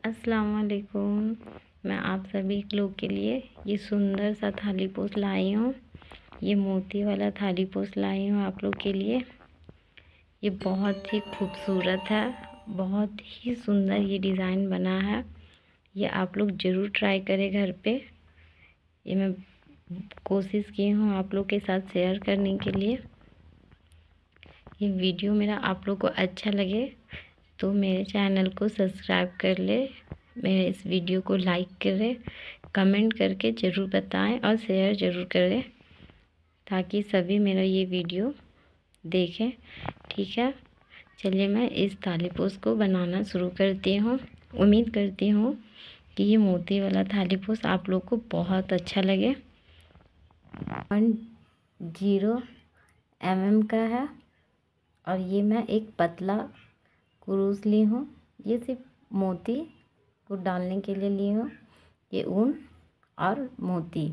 अस्सलाम वालेकुम। मैं आप सभी लोग के लिए ये सुंदर सा थाली पोस्ट लाई हूँ। ये मोती वाला थाली पोस्ट लाई हूँ आप लोग के लिए। ये बहुत ही खूबसूरत है, बहुत ही सुंदर ये डिज़ाइन बना है। ये आप लोग ज़रूर ट्राई करें घर पे। ये मैं कोशिश की हूँ आप लोग के साथ शेयर करने के लिए। ये वीडियो मेरा आप लोग को अच्छा लगे तो मेरे चैनल को सब्सक्राइब कर ले, मेरे इस वीडियो को लाइक करें, कमेंट करके ज़रूर बताएं और शेयर ज़रूर करें ताकि सभी मेरा ये वीडियो देखें। ठीक है, चलिए मैं इस थाली पोस्ट को बनाना शुरू करती हूँ। उम्मीद करती हूँ कि ये मोती वाला थाली पोस्ट आप लोग को बहुत अच्छा लगे। 10 mm का है और ये मैं एक पतला कुरूस ली हूँ। ये सिर्फ मोती को डालने के लिए ली हूँ। ये ऊन और मोती,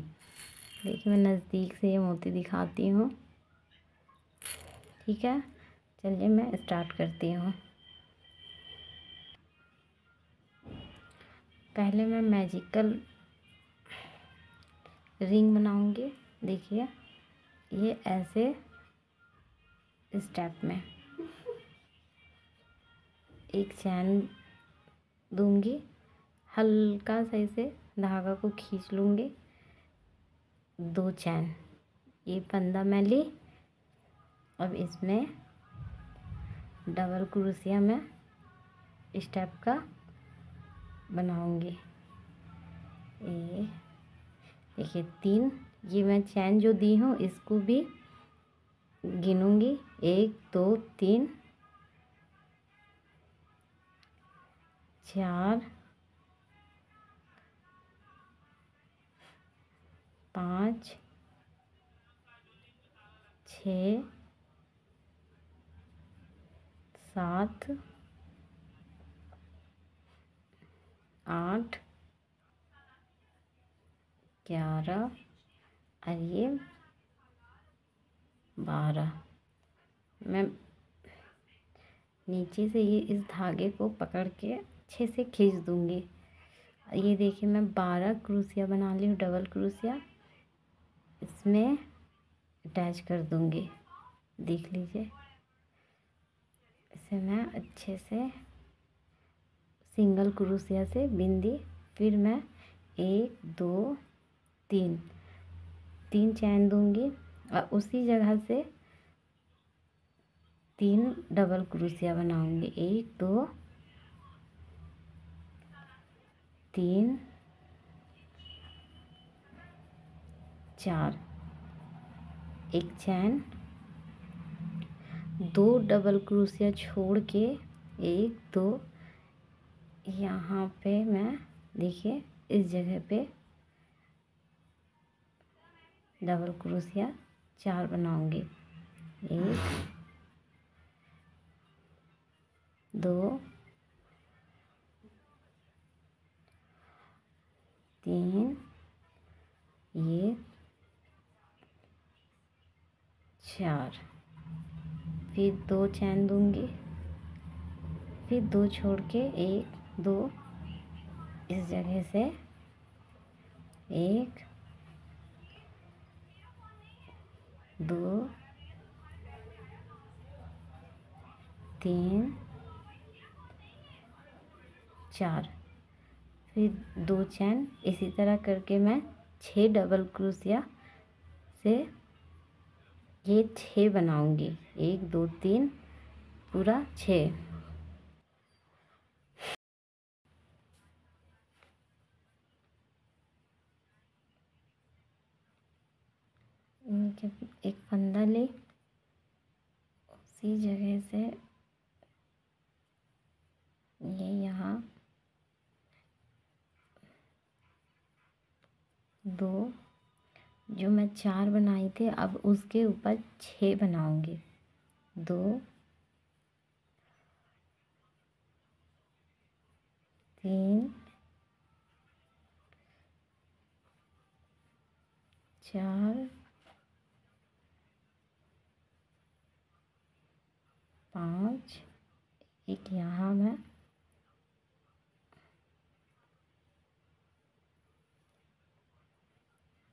देखिए मैं नज़दीक से ये मोती दिखाती हूँ। ठीक है, चलिए मैं स्टार्ट करती हूँ। पहले मैं मैजिकल रिंग बनाऊंगी। देखिए ये ऐसे स्टेप में एक चैन दूंगी, हल्का सा इसे धागा को खींच लूँगी। 2 चैन, ये फंदा मैं ली। अब इसमें डबल क्रोशिया में स्टेप का बनाऊंगी। ये देखिए 3, ये मैं चैन जो दी हूँ इसको भी गिनूंगी। 1 2 3 4 5 6 7 8 11 और ये 12। मैं नीचे से ये इस धागे को पकड़ के अच्छे से खींच दूंगी। ये देखिए मैं 12 क्रोशिया बना ली हूँ, डबल क्रोशिया इसमें अटैच कर दूंगी। देख लीजिए, इसे मैं अच्छे से सिंगल क्रोशिया से बिन दी। फिर मैं 1 2 3 चैन दूंगी और उसी जगह से 3 डबल क्रोशिया बनाऊंगी। 1 2 3 4, एक चैन, 2 डबल क्रोशिया छोड़ के 1 2, यहाँ पे मैं देखिए इस जगह पे डबल क्रोशिया 4 बनाऊंगी। 1 2 3, ये 4, फिर 2 चैन दूंगी, फिर 2 छोड़ के 1 2, इस जगह से 1 2 3 4, फिर 2 चैन। इसी तरह करके मैं 6 डबल क्रोशिया से ये 6 बनाऊंगी। 1 2 3 पूरा 6। जब एक फंदा ले उसी जगह से ये यहाँ 2, जो मैं 4 बनाई थी अब उसके ऊपर 6 बनाऊंगी। 2 3 4 5, एक यहाँ मैं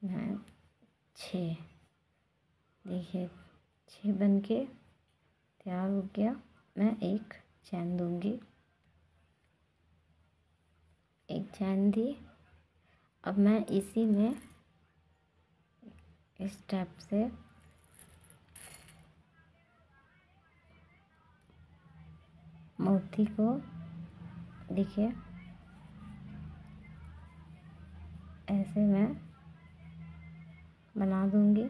मैं 6, देखिए 6 बन के तैयार हो गया। मैं एक चैन दूंगी, एक चैन दी। अब मैं इसी में इस स्टेप से मोती को देखिए ऐसे मैं बना दूंगी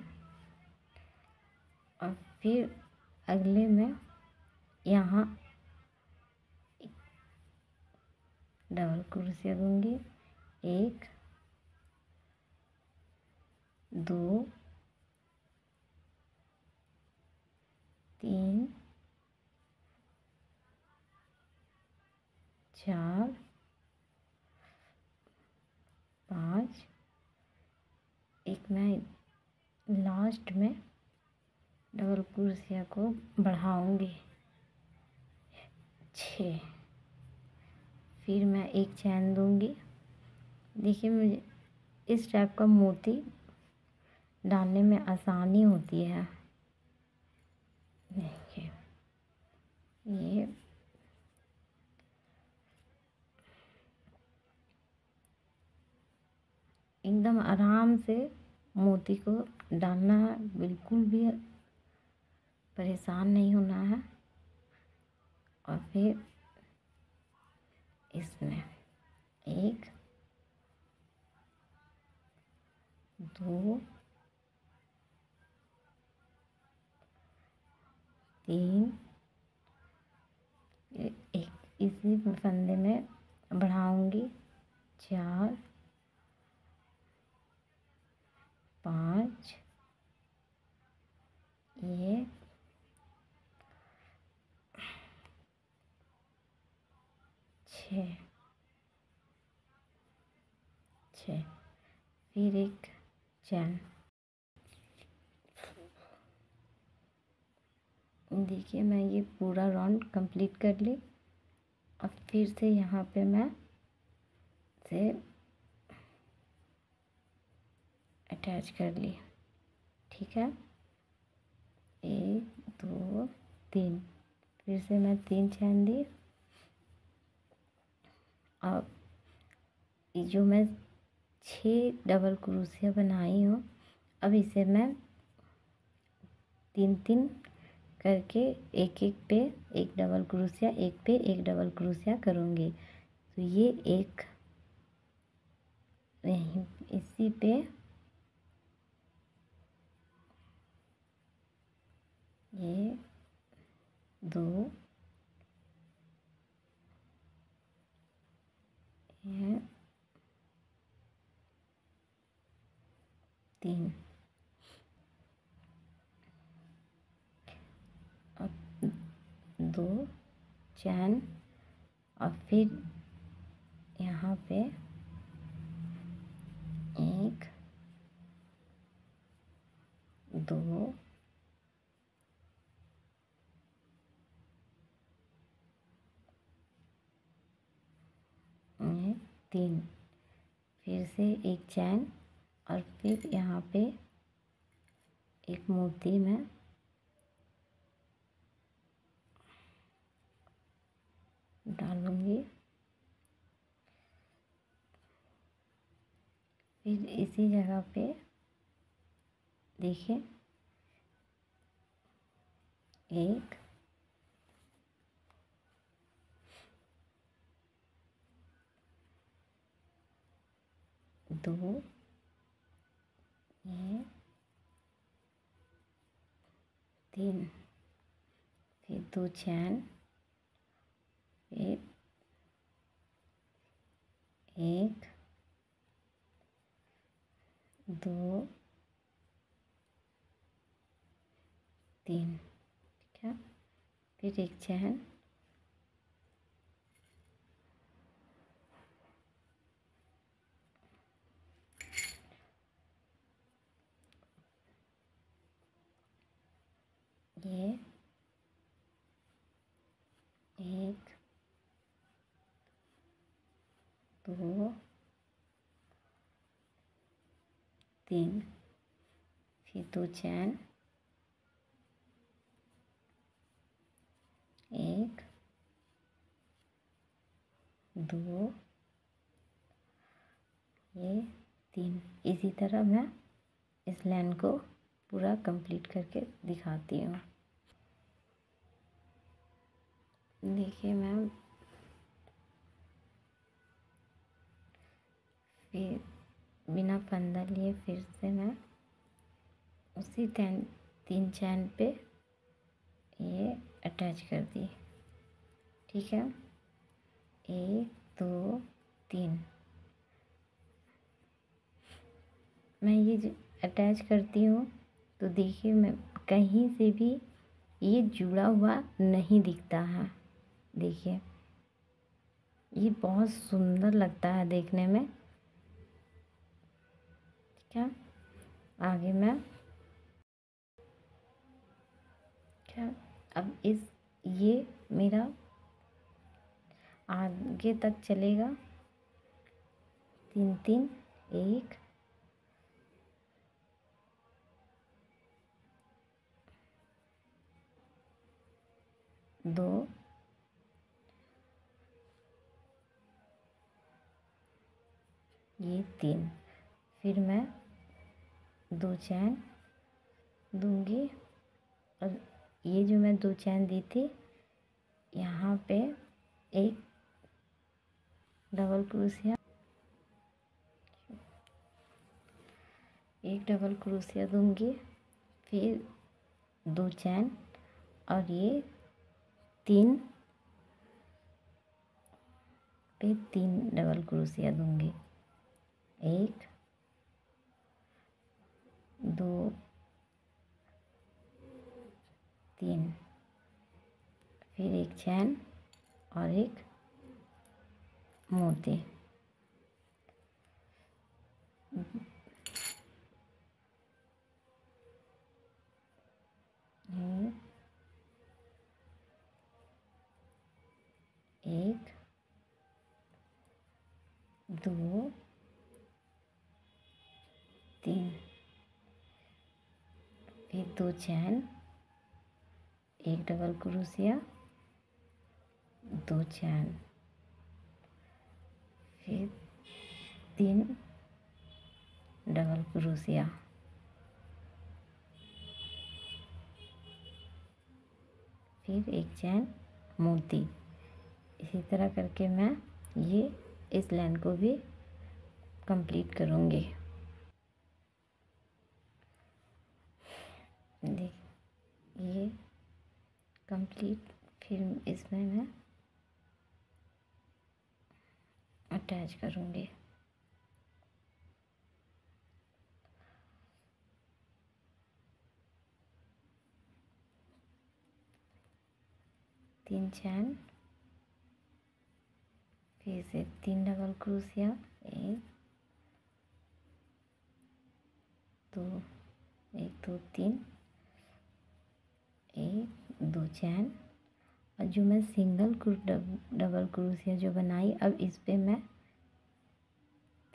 और फिर अगले में यहाँ डबल क्रोशिया दूंगी। 1 2 3 4 5, एक मैं लास्ट में डबल क्रोशिया को बढ़ाऊंगी 6, फिर मैं एक चैन दूंगी। देखिए मुझे इस टाइप का मोती डालने में आसानी होती है। देखिए ये एकदम आराम से मोती को डालना है, बिल्कुल भी परेशान नहीं होना है। और फिर इसमें 1 2 3, एक इसी फंदे में बढ़ाऊंगी 4 5, ये 6, फिर एक चैन। देखिए मैं ये पूरा राउंड कंप्लीट कर ली। अब फिर से यहाँ पे मैं से अटैच कर ली। ठीक है, 1 2 3, फिर से मैं 3 चैन दी। अब जो मैं 6 डबल क्रोशिया बनाई हूँ, अब इसे मैं 3 करके एक एक पे एक डबल क्रोशिया, एक पे एक डबल क्रोशिया करूँगी। तो ये एक यहीं इसी पे ये 2, ये 3, और 2 चैन, और फिर यहाँ पे 1 2 3, फिर से एक चैन, और फिर यहाँ पे एक मोती में डालूंगी। फिर इसी जगह पे देखिए 1 2, ये 3, फिर 2 चैन, फिर 1 2 3, ठीक है, फिर एक चैन, ये 1 2 3, फिर 2 चैन, 1 2 ये 3। इसी तरह मैं इस लाइन को पूरा कंप्लीट करके दिखाती हूँ। देखिए मैम, फिर बिना फंदा लिए फिर से मैं उसी 3 चैन पे ये अटैच कर दी। ठीक है, 1 2 3। मैं ये जो अटैच करती हूँ तो देखिए मैं कहीं से भी ये जुड़ा हुआ नहीं दिखता है। देखिए ये बहुत सुंदर लगता है देखने में। ठीक है, आगे मैं क्या अब ये मेरा आगे तक चलेगा। 3 3 1 2 ये 3। फिर मैं 2 चैन दूंगी और ये जो मैं 2 चैन दी थी यहाँ पे एक डबल क्रोशिया दूंगी, फिर 2 चैन और ये 3 पे 3 डबल क्रोशिया दूंगी। 1 2 3, फिर एक चैन और एक मोती। एक 2 3, फिर 2 चैन, एक डबल क्रोशिया, 2 चैन, फिर 3 डबल क्रोशिया, फिर एक चैन मोती। इसी तरह करके मैं ये इस लाइन को भी कंप्लीट करूँगी। देख ये कंप्लीट, फिर इसमें मैं अटैच करूँगी। तीन चैन, फिर से 3 डबल क्रोशिया, 1 2 3, 1 2 चैन और जो मैं डबल क्रोशिया जो बनाई, अब इस पे मैं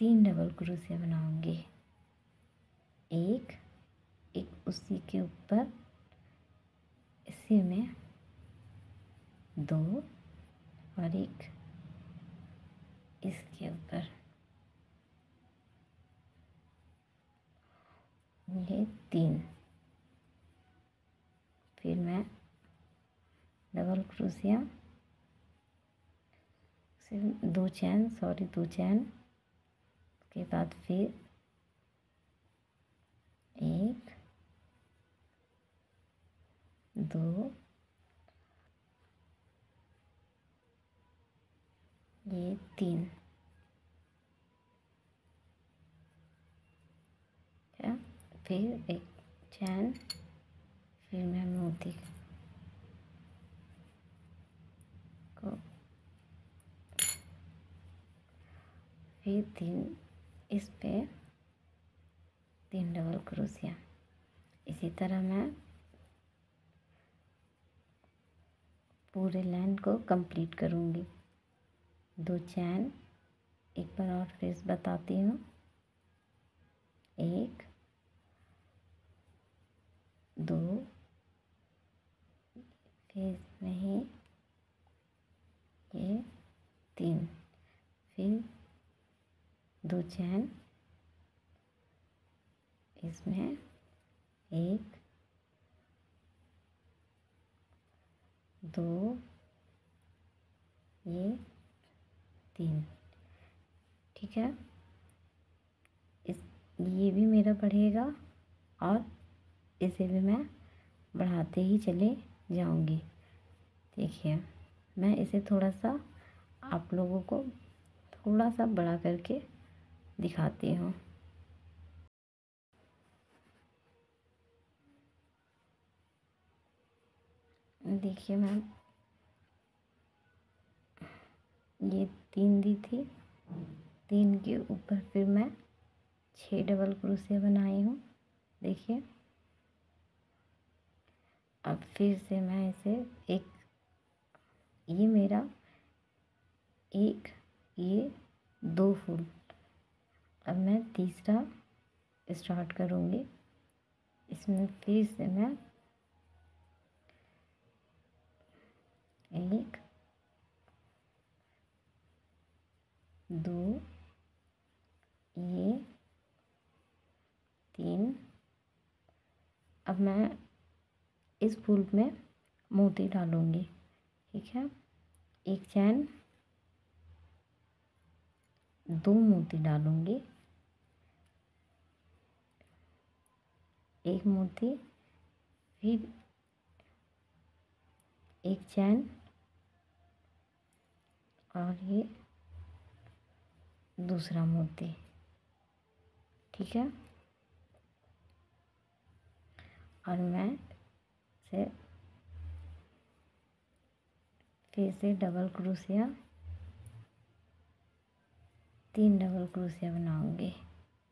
3 डबल क्रोशिया बनाऊंगी। एक उसी के ऊपर, इसी में 2 और एक इसके ऊपर, ये 3। फिर मैं डबल क्रोशिया से 2 चैन, दो चैन के बाद फिर 1 2 ये 3 है। फिर एक चैन, फिर मैं मोती को, फिर 3 इस पे 3 डबल क्रोशिया। इसी तरह मैं पूरे लाइन को कंप्लीट करूँगी। 2 चैन, एक बार और फिर बताती हूँ, 1 2, फिर इसमें ही ये 3, फिर 2 चैन, इसमें 1 2, ये 3। ठीक है, ये भी मेरा बढ़ेगा और इसे भी मैं बढ़ाते ही चले जाऊंगी। देखिए, मैं इसे थोड़ा सा आप लोगों को थोड़ा सा बड़ा करके दिखाती हूँ। देखिए मैम, ये 3 दी थी, 3 के ऊपर फिर मैं 6 डबल क्रोशिया बनाई हूँ। देखिए, अब फिर से मैं इसे ये मेरा ये 2 फूल, अब मैं तीसरा स्टार्ट करूँगी। इसमें फिर से मैं 1 2, ये 3। अब मैं इस फूल में मोती डालूँगी। ठीक है, 1 चैन, 2 मोती डालूँगी, 1 मोती, फिर 1 चैन और ये दूसरा मोती। ठीक है, और मैं से फिर से डबल क्रोशिया 3 डबल क्रोशिया बनाऊंगी।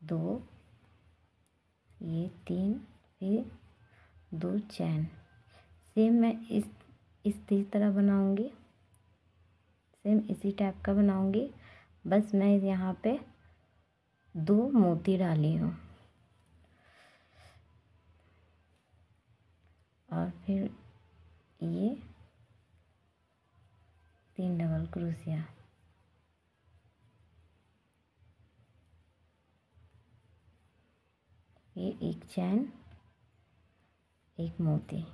2, ये 3, फिर 2 चैन। सेम मैं इस तरह बनाऊंगी, सेम इसी टाइप का बनाऊंगी, बस मैं यहाँ पे 2 मोती डाली हूँ और फिर ये 3 डबल क्रोशिया। ये 1 चैन, 1 मोती,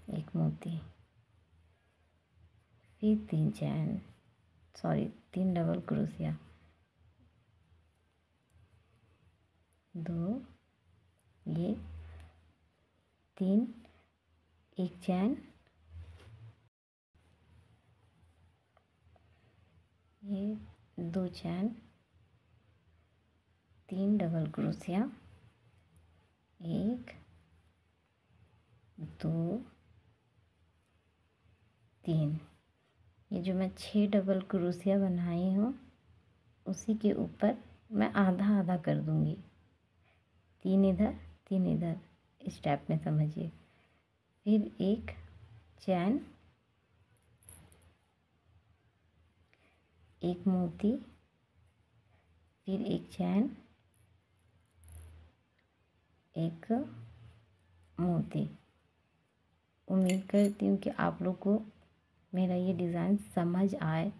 1 मोती, फिर 3 चैन, 3 डबल क्रोशिया, 2, ये 3, 1 चैन, ये 2 चैन, 3 डबल क्रोशिया, 1 2 3। ये जो मैं 6 डबल क्रोशिया बनाई हूँ उसी के ऊपर मैं आधा आधा कर दूँगी, 3 इधर 3 इधर, इस टाइप में समझिए। फिर 1 चैन, 1 मोती, फिर 1 चैन, 1 मोती। उम्मीद करती हूँ कि आप लोग को मेरा ये डिज़ाइन समझ आए।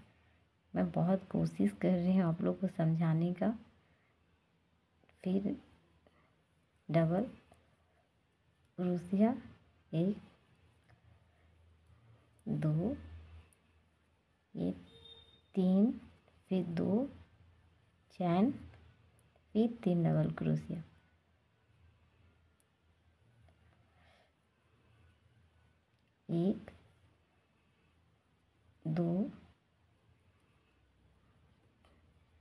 मैं बहुत कोशिश कर रही हूँ आप लोग को समझाने का। फिर डबल क्रोशिया, 1 2, ये 3, फिर 2 चैन, फिर 3 डबल क्रोशिया। एक 2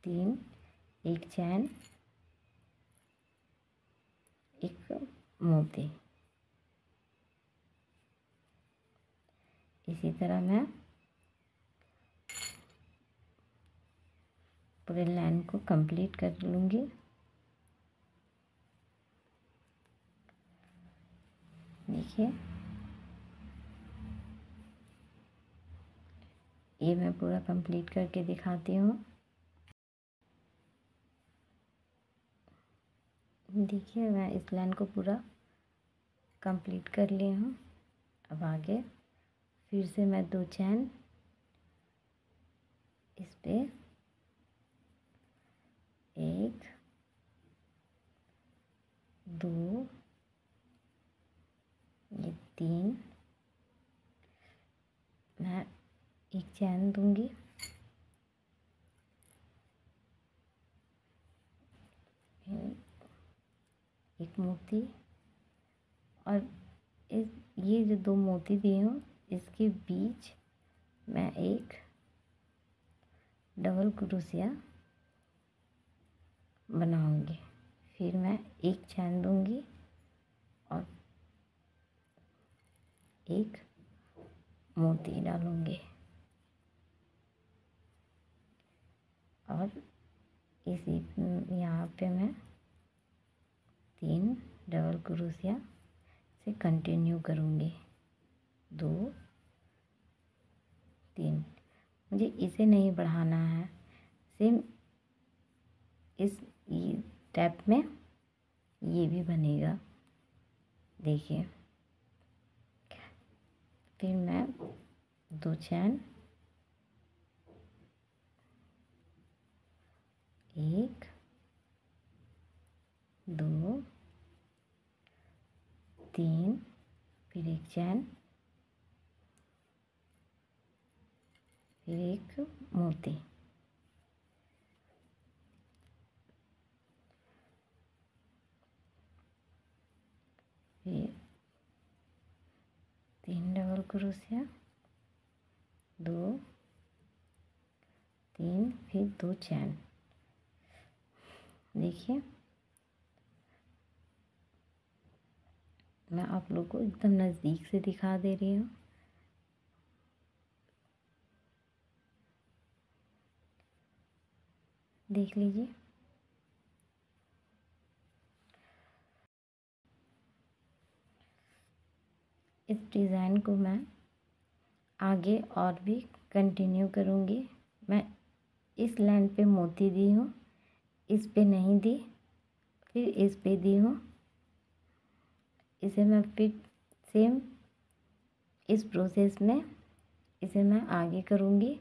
3, 1 चैन, 1 मोती। इसी तरह मैं पूरे लाइन को कंप्लीट कर लूँगी। देखिए, ये मैं पूरा कंप्लीट करके दिखाती हूँ। देखिए मैं इस लाइन को पूरा कंप्लीट कर ली हूँ। अब आगे फिर से मैं 2 चैन इस पे 1 2 ये 3 मैं 1 चैन दूंगी, एक मोती, और ये जो 2 मोती दी हूँ इसके बीच मैं एक डबल क्रोशिया बनाऊंगी। फिर मैं 1 चैन दूंगी और एक मोती डालूंगी और इसी यहाँ पे मैं 3 डबल क्रोशिया से कंटिन्यू करूँगी। 2 3 मुझे इसे नहीं बढ़ाना है, सेम इस टैप में ये भी बनेगा। देखिए फिर मैं 2 चैन 1 2 3 फिर 1 चैन फिर एक मोती, फिर 3 डबल क्रोशिया 2 3 फिर 2 चैन। देखिए मैं आप लोग को एकदम नज़दीक से दिखा दे रही हूँ। देख लीजिए इस डिज़ाइन को मैं आगे और भी कंटिन्यू करूँगी। मैं इस लाइन पे मोती दी हूँ, इस पे नहीं दी, फिर इस पे दी हूँ। इसे मैं फिर सेम इस प्रोसेस में इसे मैं आगे करूँगी,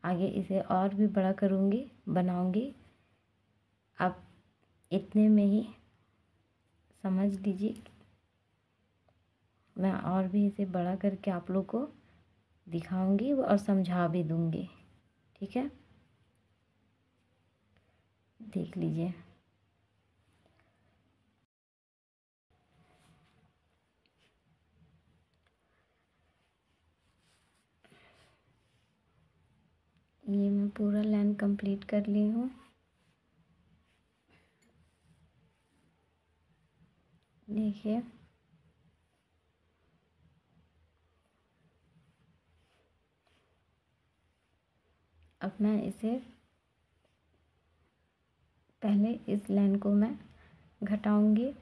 आगे इसे और भी बड़ा करूँगी, बनाऊँगी। आप इतने में ही समझ लीजिए, मैं और भी इसे बड़ा करके आप लोग को दिखाऊंगी और समझा भी दूंगी। ठीक है, देख लीजिए। ये मैं पूरा लाइन कंप्लीट कर ली हूँ। देखिए अब मैं इसे पहले इस लाइन को मैं घटाऊंगी,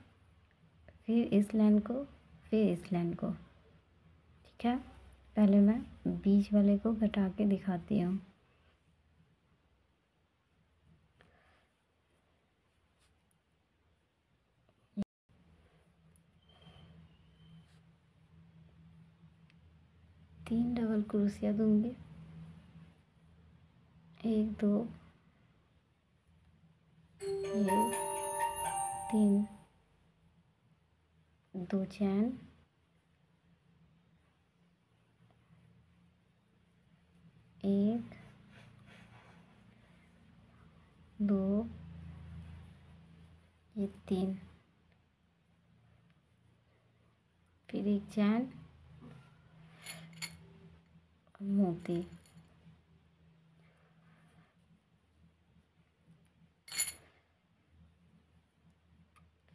फिर इस लाइन को, फिर इस लाइन को। ठीक है, पहले मैं बीच वाले को घटा के दिखाती हूँ। तीन डबल क्रोशिया दूंगी, 1 2 3 2 चैन, 1 2 ये 3 फिर 1 चैन, मोती,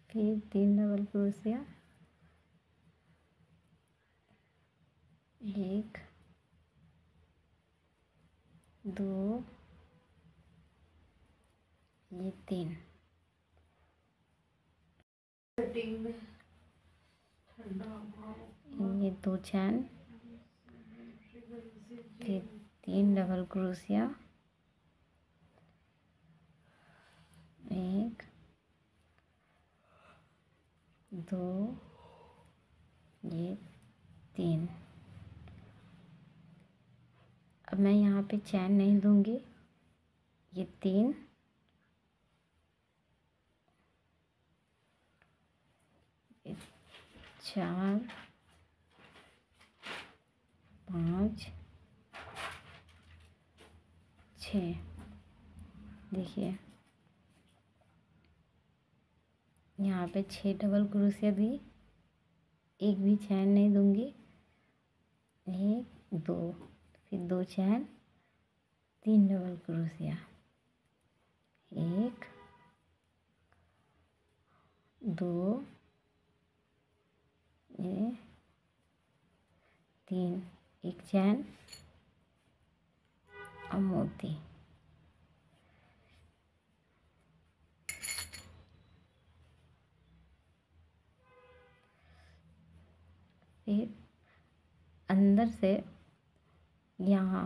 फिर 3 डबल क्रोशिया, 1 2 ये 3 ये 2 चैन, फिर 3 डबल क्रोशिया, 1 दो, ये 3। अब मैं यहाँ पे चैन नहीं दूंगी, ये 3, 4, 5, 6। देखिए यहाँ पे 6 डबल क्रोशिया दी, एक भी चैन नहीं दूंगी। 1 2, फिर 2 चैन, 3 डबल क्रोशिया, 1 2, ये 3, एक चैन और मोती। फिर अंदर से यहाँ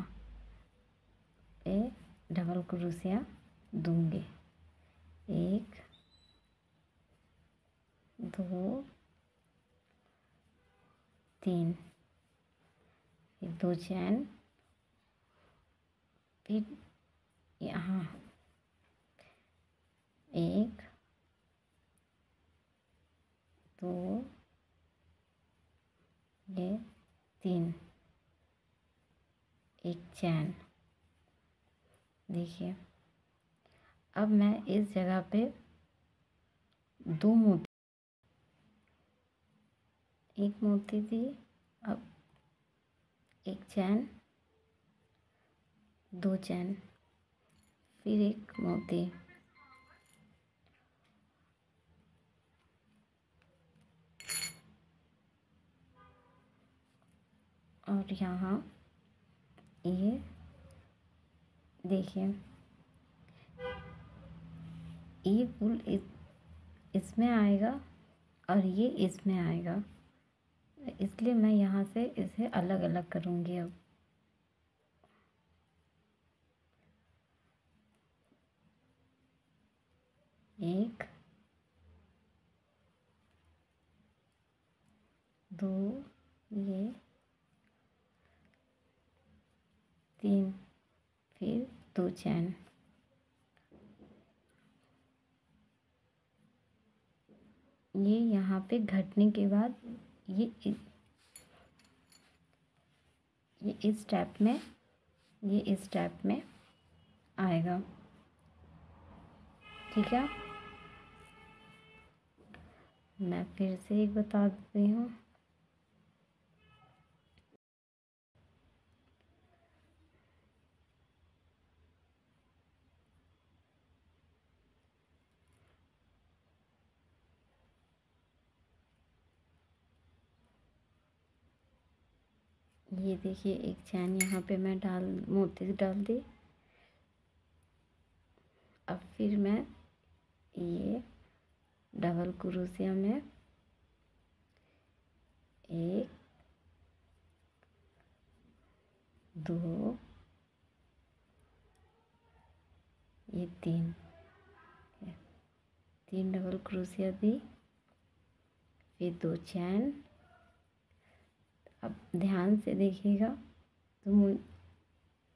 पे डबल क्रोशिया दूंगी। 1 2 3, फिर 2 चैन, फिर यहाँ 1 2, ये 3, एक चैन। देखिए अब मैं इस जगह पे 2 मोती, एक मोती दी, अब एक चैन, 2 चैन, फिर एक मोती, और यहाँ ये देखिए ये फूल इसमें आएगा और ये इसमें आएगा, इसलिए मैं यहाँ से इसे अलग अलग करूँगी। अब 1 2, ये 3, फिर 2 चैन, ये यहाँ पे घटने के बाद ये इस स्टेप में, ये इस स्टेप में आएगा। ठीक है, मैं फिर से एक बता देती हूँ। ये देखिए एक चैन यहाँ पे मैं मोती डाल दी। अब फिर मैं ये डबल क्रोशिया में 1 2, ये 3 डबल क्रोशिया दी, फिर 2 चैन। अब ध्यान से देखिएगा, तो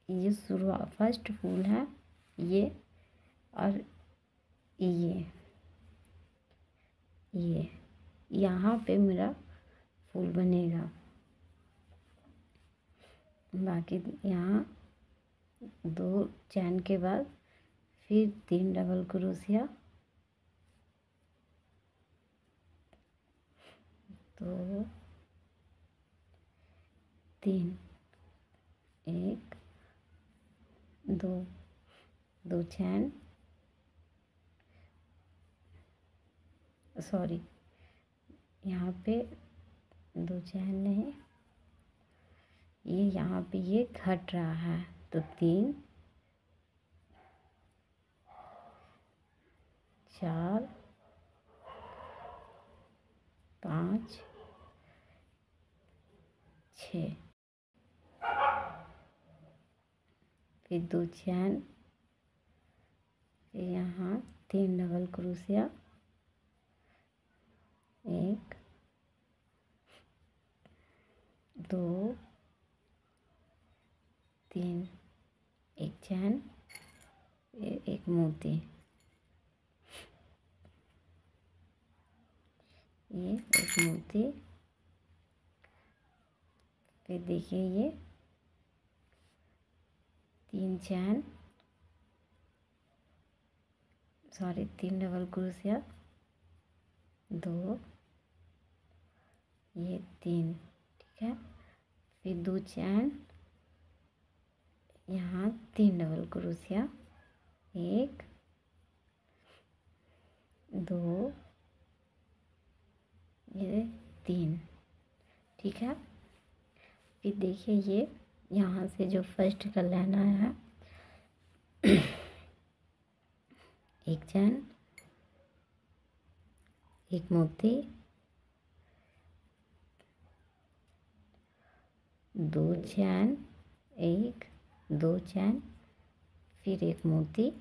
ये शुरुआत फर्स्ट फूल है ये, और ये यहाँ पे मेरा फूल बनेगा। बाकी यहाँ 2 चैन के बाद फिर 3 डबल क्रोशिया, 2 3, 1 2, 2 चैन, सॉरी यहाँ पे 2 चैन नहीं, ये यहाँ पे ये घट रहा है, तो 3 4 5 6, फिर 2 चैन, फिर यहाँ 3 डबल क्रोशिया, एक, दो, तीन, एक चैन, एक मोती, ये एक मोती। फिर देखिए ये 3 चैन, सॉरी 3 डबल क्रोशिया, 2, ये 3, ठीक है। फिर 2 चैन, यहाँ 3 डबल क्रोशिया, 1, 2, ये 3, ठीक है। फिर देखिए ये यहाँ से जो फर्स्ट का लाइन आया है, एक चैन, एक मोती, 2 चैन, 1, 2 चैन, फिर एक मोती,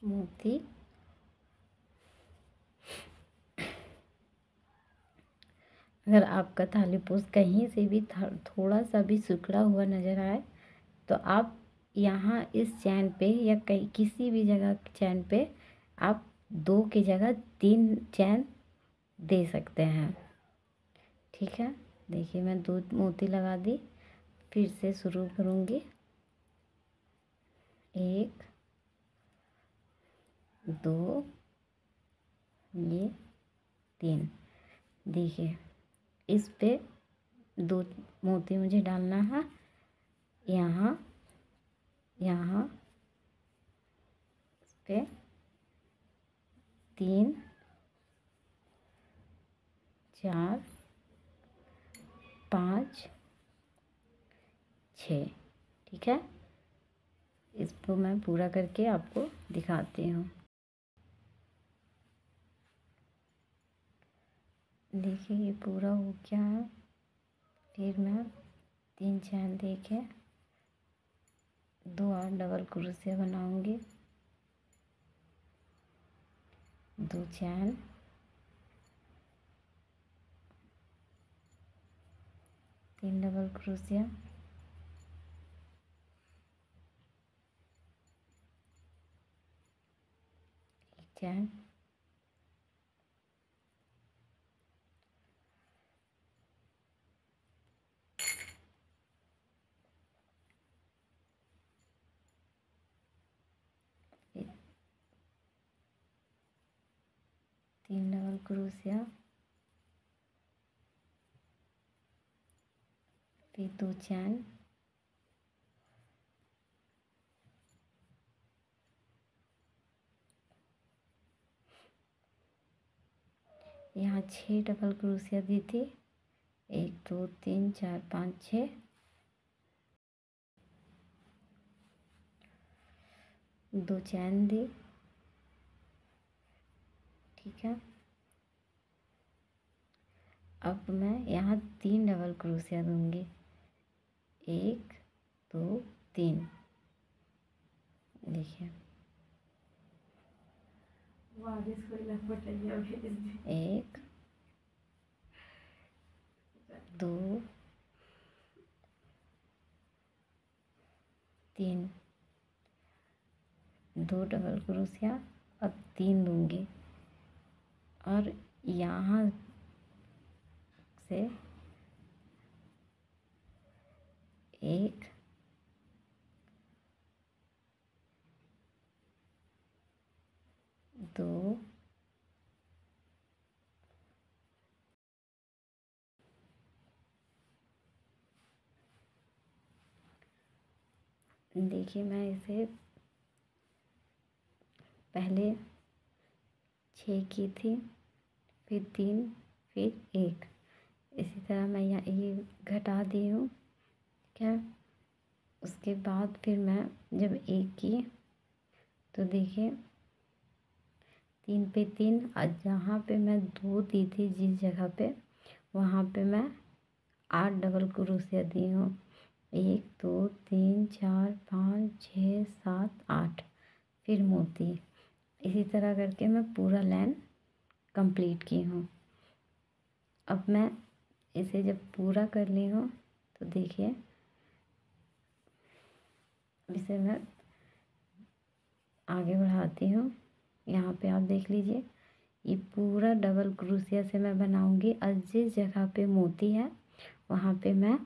मोती, अगर आपका थाली पोस कहीं से भी थोड़ा सा भी सिकुड़ा हुआ नज़र आए तो आप यहाँ इस चैन पे या कहीं किसी भी जगह चैन पे आप 2 की जगह 3 चैन दे सकते हैं, ठीक है। देखिए मैं 2 मोती लगा दी, फिर से शुरू करूँगी, 1, 2, ये 3। देखिए इस पे 2 मोती मुझे डालना है, यहाँ यहाँ इस पे 3, 4, 5, 6, ठीक है। इसको मैं पूरा करके आपको दिखाती हूँ। देखिए ये पूरा हो गया है। फिर मैं 3 चैन देके 2 और डबल क्रोशिया बनाऊंगी, 2 चैन, 3 डबल क्रोशिया, एक चैन, फिर 3 डबल क्रोशिया, फिर 2 चैन, यहाँ 6 डबल क्रोशिया दी थी, 1, 2, 3, 4, 5, 6, 2 चैन दी, ठीक है। अब मैं यहाँ 3 डबल क्रोशिया दूंगी, 1, 2, 3, देखिए 1, 2, 3, 2 डबल क्रोशिया, अब 3 दूंगी और यहाँ से 1, 2, देखिए मैं इसे पहले 6 की थी, फिर 3, फिर 1, इसी तरह मैं यहाँ ये घटा दी हूँ, ठीक है। उसके बाद फिर मैं जब 1 की तो देखिए 3 पे 3, और जहाँ पे मैं 2 दी थी जिस जगह पे, वहाँ पे मैं 8 डबल क्रोशिया दी हूँ, 1 2 3 4 5 6 7 8, फिर मोती। इसी तरह करके मैं पूरा लाइन कंप्लीट की हूँ। अब मैं इसे जब पूरा कर ली हूँ तो देखिए, इसे मैं आगे बढ़ाती हूँ। यहाँ पे आप देख लीजिए, ये पूरा डबल क्रोशिया से मैं बनाऊँगी और जिस जगह पे मोती है वहाँ पे मैं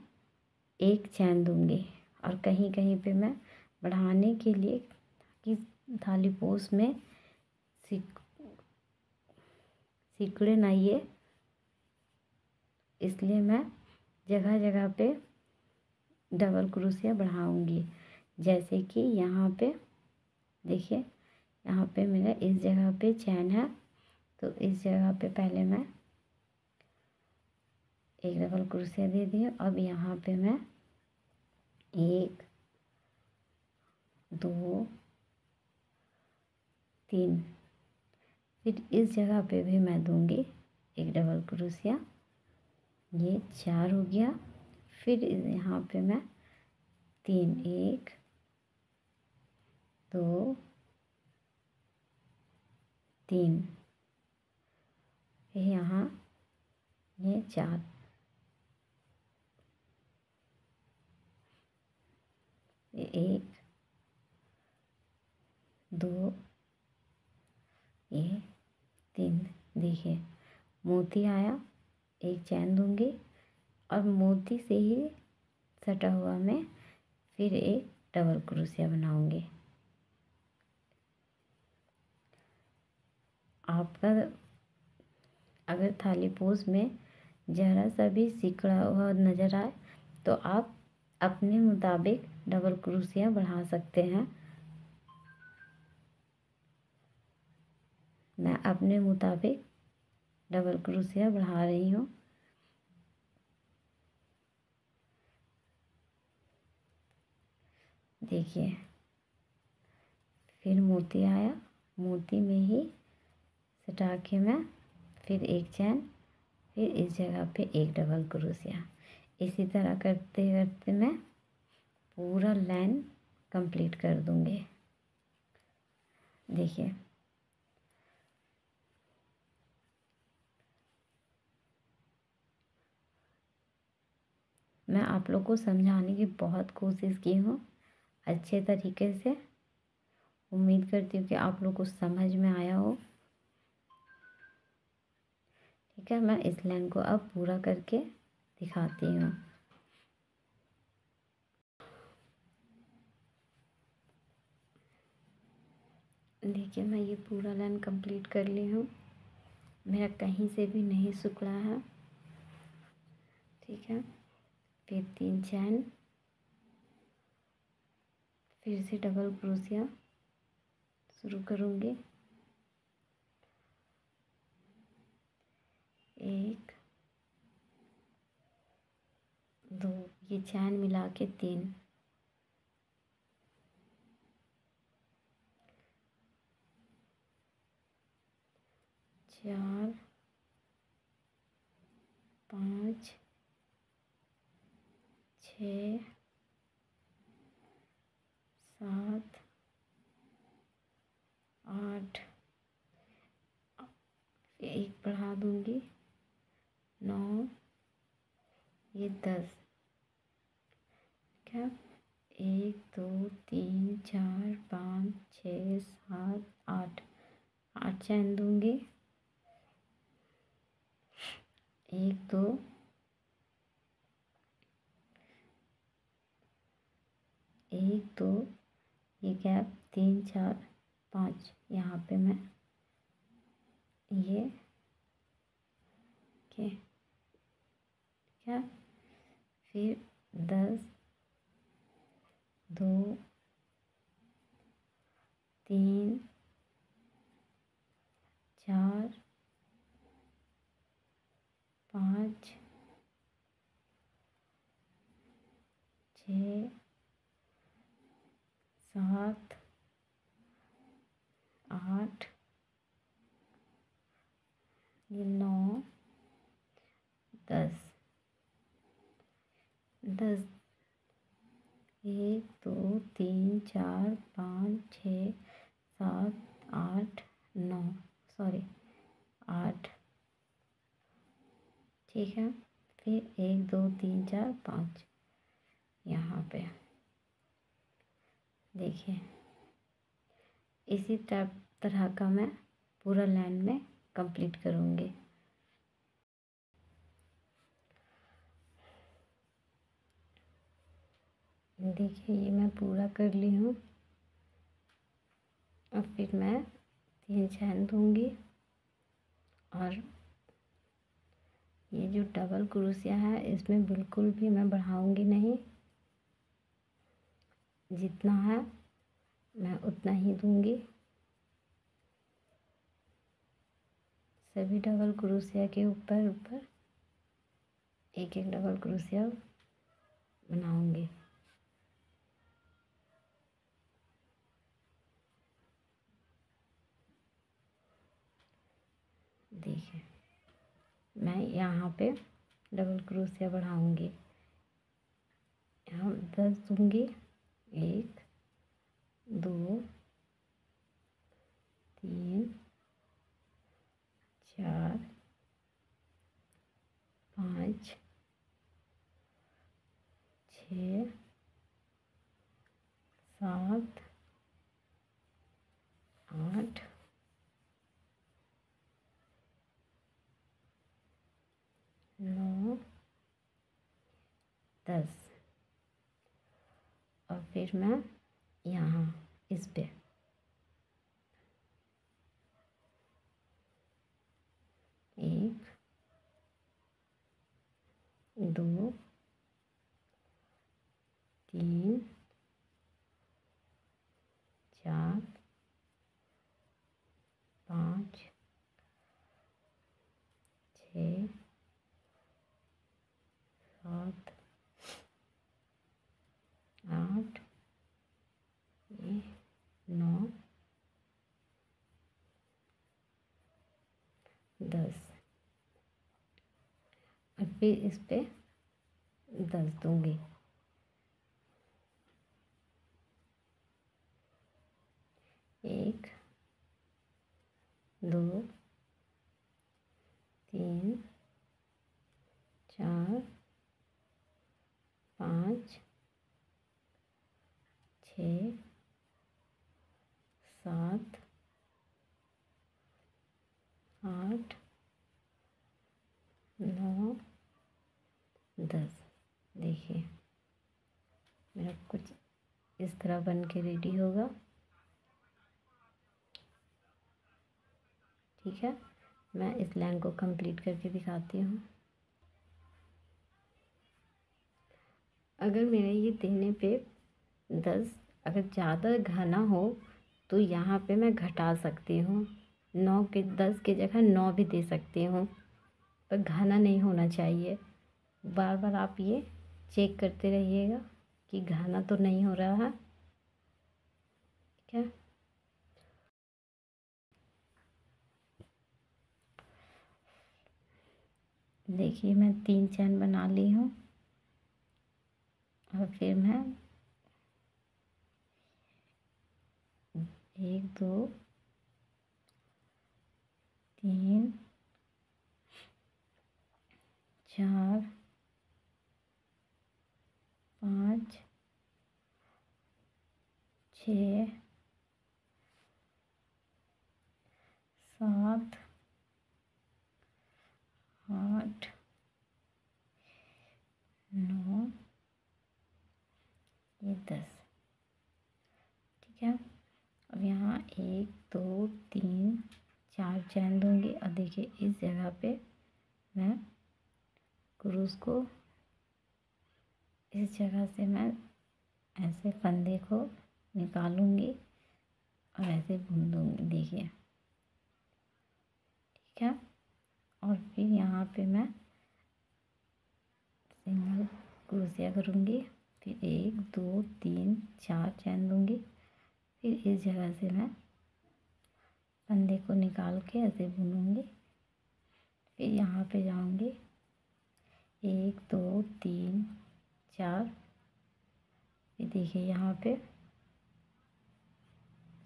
एक चैन दूँगी, और कहीं कहीं पे मैं बढ़ाने के लिए कि थाली पोस में सिकुड़े ना ये, इसलिए मैं जगह जगह पे डबल क्रोशिया बढ़ाऊँगी। जैसे कि यहाँ पे देखिए, यहाँ पे मेरा इस जगह पे चैन है, तो इस जगह पे पहले मैं एक डबल क्रोशिया दे दी। अब यहाँ पे मैं 1 2 3, फिर इस जगह पे भी मैं दूंगी एक डबल क्रोशिया, ये 4 हो गया। फिर यहाँ पे मैं 3, 1 2 3, फिर यहाँ ये 4, 1 2 ये 3। देखिए मोती आया, एक चैन दूंगी और मोती से ही सटा हुआ मैं फिर एक डबल क्रोशिया बनाऊंगी। आपका अगर थाली पोस में ज़रा सा भी सिकुड़ा हुआ नज़र आए तो आप अपने मुताबिक डबल क्रोशिया बढ़ा सकते हैं। मैं अपने मुताबिक डबल क्रोशिया बढ़ा रही हूँ। देखिए फिर मोती आया, मोती में ही सटा के मैं फिर एक चैन, फिर इस जगह पे एक डबल क्रोशिया। इसी तरह करते करते मैं पूरा लाइन कंप्लीट कर दूँगी। देखिए मैं आप लोग को समझाने की बहुत कोशिश की हूँ अच्छे तरीके से। उम्मीद करती हूँ कि आप लोग को समझ में आया हो। ठीक है, मैं इस लाइन को अब पूरा करके दिखाती हूँ। देखिए मैं ये पूरा लाइन कंप्लीट कर ली हूँ, मेरा कहीं से भी नहीं सिकुड़ा है। ठीक है, फिर 3 चैन, फिर से डबल क्रोशिया शुरू करूँगी। 1 2, ये चैन मिला के 3, 4 5 6 7 8, एक बढ़ा दूँगी 9, ये 10। क्या 1 2 3 4 5 6 7 8, 8 चैन दूँगी। 1 2 1 2, ये गैप 3 4 5, यहाँ पे मैं ये क्या क्या फिर 10 2 3 4 5 6 7 8, ये 9 10, 1 2 3 4 5 6 7 8 9, सॉरी 8, ठीक है। फिर 1 2 3 4 5 यहाँ पे देखिए, इसी तरह का मैं पूरा लाइन में कंप्लीट करूँगी। देखिए ये मैं पूरा कर ली हूँ। अब फिर मैं 3 चैन दूँगी और ये जो डबल क्रोशिया है इसमें बिल्कुल भी मैं बढ़ाऊँगी नहीं, जितना है मैं उतना ही दूँगी। सभी डबल क्रोशिया के ऊपर ऊपर एक एक डबल क्रोशिया बनाऊँगी। देखिए मैं यहाँ पे डबल क्रोशिया बढ़ाऊँगी, यहाँ 10 दूँगी। 1 2 3 4 5 6 7 8 9 10। और फिर मैं यहाँ इस पे 1 2 3 4 5 6 7 8 9 10। और फिर इस पे 10 दूँगी। 1 2 3 4 5 6 7 8 9 10। देखिए मेरा कुछ इस तरह बन के रेडी होगा, ठीक है। मैं इस लाइन को कंप्लीट करके दिखाती हूँ। अगर मेरे ये देने पे 10 अगर ज़्यादा घना हो तो यहाँ पे मैं घटा सकती हूँ, 9 के 10 की जगह 9 भी दे सकती हूँ, पर घना नहीं होना चाहिए। बार बार आप ये चेक करते रहिएगा कि घना तो नहीं हो रहा है, ठीक है। देखिए मैं 3 चैन बना ली हूँ और फिर मैं 1 2 3 4 5 6 7 8 9 ये 10, ठीक है। अब यहाँ 1 2 3 4 चैन दूँगी और देखिए इस जगह पे मैं क्रूस को इस जगह से मैं ऐसे फंदे को निकालूंगी और ऐसे बुन दूँगी, देखिए, ठीक है। और फिर यहाँ पे मैं सिंगल क्रोशिया करूँगी, फिर 1 2 3 4 चैन दूँगी, फिर इस जगह से मैं फंदे को निकाल के ऐसे बुनूँगी, फिर यहाँ पे जाऊँगी 1 2 3 4 ये देखिए यहाँ पे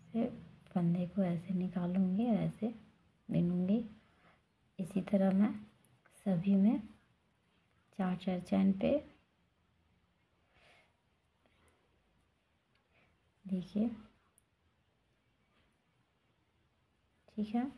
से फंदे को ऐसे निकालूंगी, ऐसे बिनूंगी। इसी तरह मैं सभी में 4-4 चैन पे देखिए, ठीक है।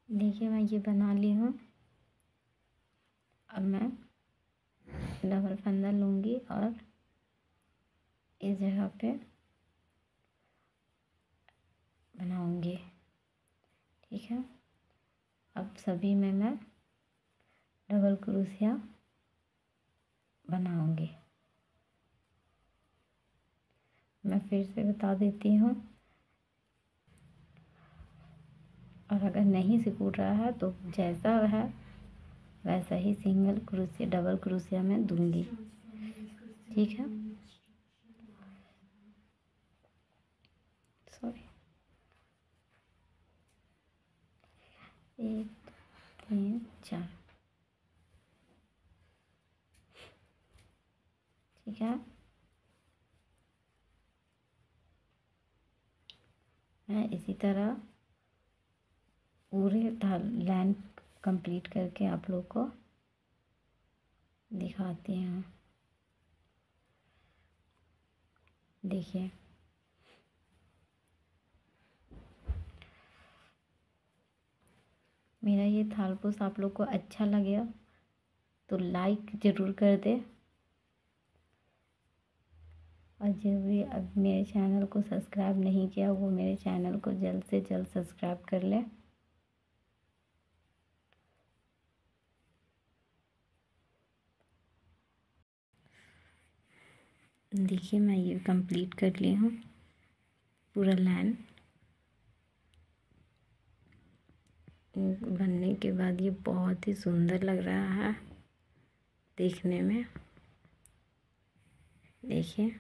देखिए मैं ये बना ली हूँ। अब मैं डबल फंदा लूँगी और इस जगह पे बनाऊँगी, ठीक है। अब सभी में मैं डबल क्रोशिया बनाऊँगी। मैं फिर से बता देती हूँ, और अगर नहीं सिकुड़ रहा है तो जैसा है वैसा ही सिंगल क्रोशिया डबल क्रोशिया में दूंगी, ठीक है। सॉरी, 1 3 4, ठीक है। मैं इसी तरह पूरे लाइन कंप्लीट करके आप लोग को दिखाती हूँ। देखिए मेरा ये थालपोस आप लोग को अच्छा लगे तो लाइक ज़रूर कर दे, और जो भी अब मेरे चैनल को सब्सक्राइब नहीं किया वो मेरे चैनल को जल्द से जल्द सब्सक्राइब कर ले। देखिए मैं ये कंप्लीट कर ली हूँ पूरा लाइन। बनने के बाद ये बहुत ही सुंदर लग रहा है देखने में। देखिए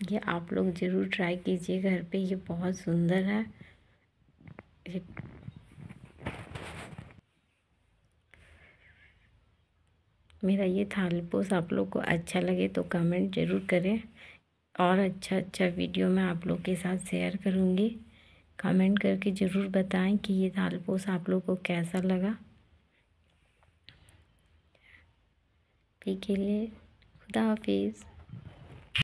ये आप लोग ज़रूर ट्राई कीजिए घर पे, ये बहुत सुंदर है। मेरा ये थालपोस आप लोग को अच्छा लगे तो कमेंट ज़रूर करें, और अच्छा अच्छा वीडियो मैं आप लोग के साथ शेयर करूँगी। कमेंट करके ज़रूर बताएं कि ये थालपोस आप लोग को कैसा लगा। अभी के लिए खुदा हाफिज़।